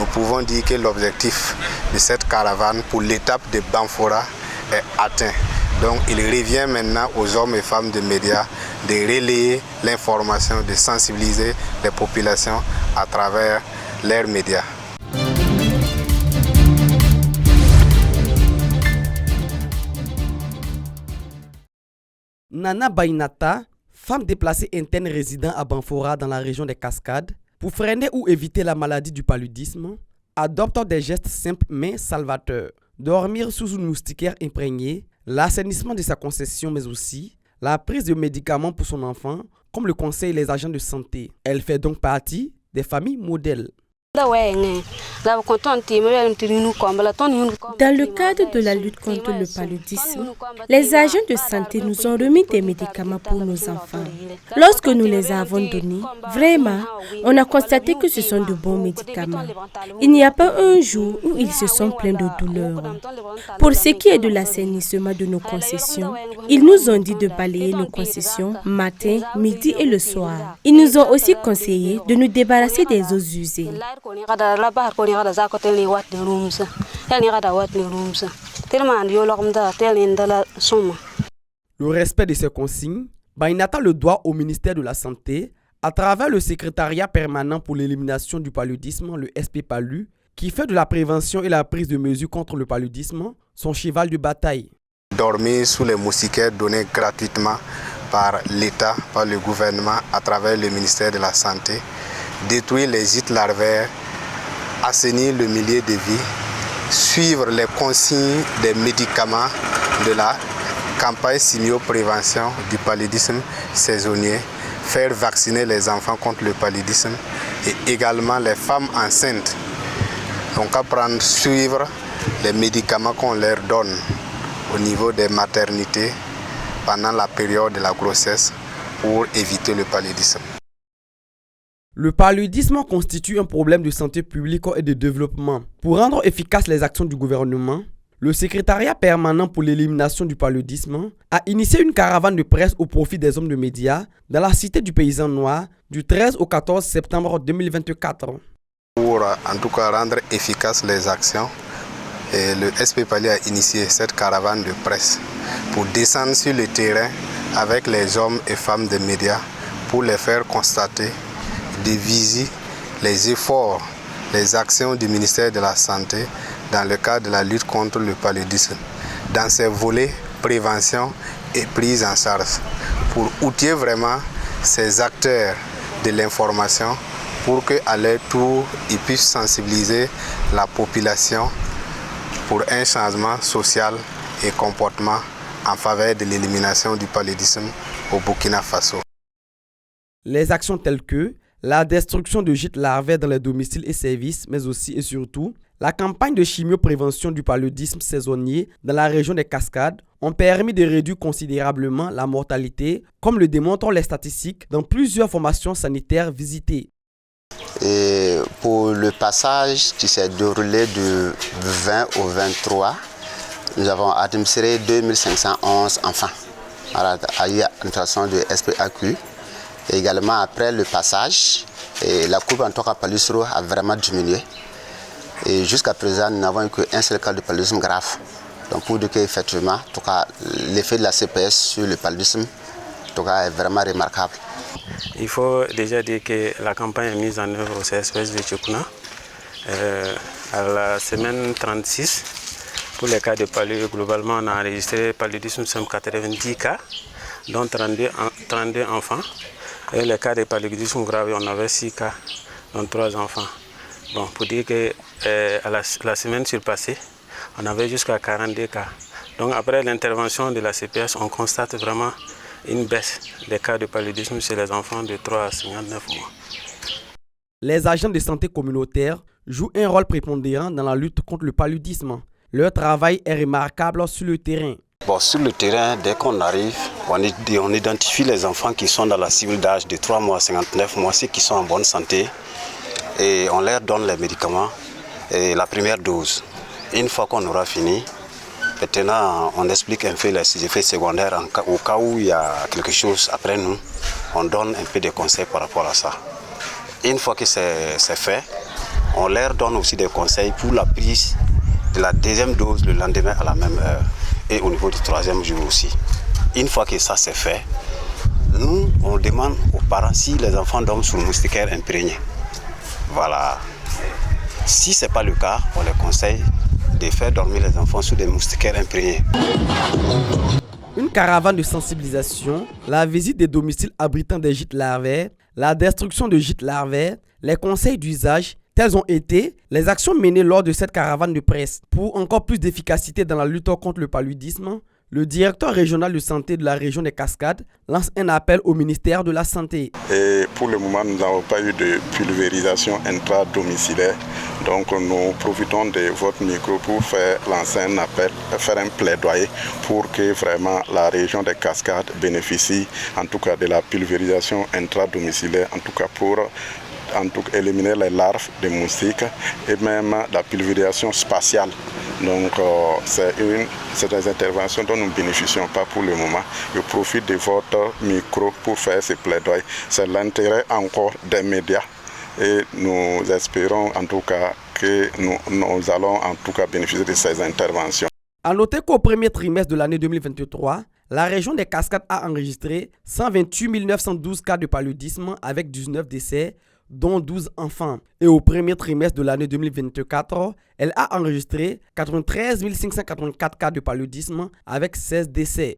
nous pouvons dire que l'objectif de cette caravane pour l'étape de Banfora est atteint. Donc il revient maintenant aux hommes et femmes de médias de relayer l'information, de sensibiliser les populations à travers leurs médias. Nana Bainata, femme déplacée interne résidant à Banfora dans la région des Cascades, pour freiner ou éviter la maladie du paludisme, adopte des gestes simples mais salvateurs. Dormir sous une moustiquaire imprégnée, l'assainissement de sa concession mais aussi la prise de médicaments pour son enfant, comme le conseillent les agents de santé. Elle fait donc partie des familles modèles. Dans le cadre de la lutte contre le paludisme, les agents de santé nous ont remis des médicaments pour nos enfants. Lorsque nous les avons donnés, vraiment, on a constaté que ce sont de bons médicaments. Il n'y a pas un jour où ils se sont plaints de douleur. Pour ce qui est de l'assainissement de nos concessions, ils nous ont dit de balayer nos concessions matin, midi et le soir. Ils nous ont aussi conseillé de nous débarrasser des eaux usées. Le respect de ces consignes, Bainata le doit au ministère de la Santé à travers le secrétariat permanent pour l'élimination du paludisme, le SP-PALU, qui fait de la prévention et la prise de mesures contre le paludisme son cheval de bataille. Dormir sous les moustiquaires donnés gratuitement par l'État, par le gouvernement, à travers le ministère de la Santé, détruire les gîtes larvaires, assainir le milieu de vie, suivre les consignes des médicaments de la campagne simio-prévention du paludisme saisonnier, faire vacciner les enfants contre le paludisme et également les femmes enceintes. Donc apprendre, suivre les médicaments qu'on leur donne au niveau des maternités pendant la période de la grossesse pour éviter le paludisme. Le paludisme constitue un problème de santé publique et de développement. Pour rendre efficaces les actions du gouvernement, le secrétariat permanent pour l'élimination du paludisme a initié une caravane de presse au profit des hommes de médias dans la cité du paysan noir du 13 au 14 septembre 2024. Pour en tout cas rendre efficaces les actions, le SP-PALU a initié cette caravane de presse pour descendre sur le terrain avec les hommes et femmes des médias pour les faire constater de viser les efforts, les actions du ministère de la Santé dans le cadre de la lutte contre le paludisme, dans ses volets prévention et prise en charge, pour outiller vraiment ces acteurs de l'information pour qu'à leur tour, ils puissent sensibiliser la population pour un changement social et comportement en faveur de l'élimination du paludisme au Burkina Faso. Les actions telles que la destruction de gîtes larvaires dans les domiciles et services, mais aussi et surtout la campagne de chimioprévention du paludisme saisonnier dans la région des Cascades ont permis de réduire considérablement la mortalité, comme le démontrent les statistiques dans plusieurs formations sanitaires visitées. Et pour le passage qui s'est déroulé du 20 au 23, nous avons administré 2511 enfants à l'administration de SP-AQ. Et également après le passage, la courbe en tout cas paludisme a vraiment diminué. Et jusqu'à présent, nous n'avons eu qu'un seul cas de paludisme grave. Donc pour dire qu'effectivement, en tout cas, l'effet de la CPS sur le paludisme en tout cas, est vraiment remarquable. Il faut déjà dire que la campagne est mise en œuvre au CSPS de Tchoukouna. À la semaine 36, pour les cas de paludisme, globalement, on a enregistré paludisme simple 90 cas, dont 32 enfants. Et les cas de paludisme grave, on avait 6 cas, dont 3 enfants. Bon, pour dire que la semaine surpassée, on avait jusqu'à 42 cas. Donc après l'intervention de la CPS, on constate vraiment une baisse des cas de paludisme chez les enfants de 3 à 59 mois. Les agents de santé communautaire jouent un rôle prépondérant dans la lutte contre le paludisme. Leur travail est remarquable sur le terrain. Bon, sur le terrain, dès qu'on arrive, on identifie les enfants qui sont dans la cible d'âge de 3 mois à 59 mois, ceux qui sont en bonne santé, et on leur donne les médicaments et la première dose. Une fois qu'on aura fini, maintenant on explique un peu les effets secondaires. Au cas où il y a quelque chose après nous, on donne un peu de conseils par rapport à ça. Une fois que c'est fait, On leur donne aussi des conseils pour la prise de la deuxième dose le lendemain à la même heure et au niveau du troisième jour aussi. Une fois que ça c'est fait, nous on demande aux parents si les enfants dorment sous le moustiquaire imprégné. Voilà. Si ce n'est pas le cas, on les conseille de faire dormir les enfants sous des moustiquaires imprégnés. Une caravane de sensibilisation, la visite des domiciles abritant des gîtes larvaires, la destruction de gîtes larvaires, les conseils d'usage, telles ont été les actions menées lors de cette caravane de presse. Pour encore plus d'efficacité dans la lutte contre le paludisme, le directeur régional de santé de la région des Cascades lance un appel au ministère de la Santé. Et pour le moment, nous n'avons pas eu de pulvérisation intra-domiciliaire. Donc nous profitons de votre micro pour lancer un appel, faire un plaidoyer pour que vraiment la région des Cascades bénéficie en tout cas de la pulvérisation intra-domiciliaire, en tout cas pour éliminer les larves de moustiques et même la pulvérisation spatiale. Donc c'est des interventions dont nous ne bénéficions pas pour le moment. Je profite de votre micro pour faire ce plaidoyer. C'est l'intérêt encore des médias et nous espérons en tout cas que nous allons en tout cas bénéficier de ces interventions. À noter qu'au premier trimestre de l'année 2023, la région des Cascades a enregistré 128 912 cas de paludisme avec 19 décès, dont 12 enfants. Et au premier trimestre de l'année 2024, elle a enregistré 93 584 cas de paludisme avec 16 décès.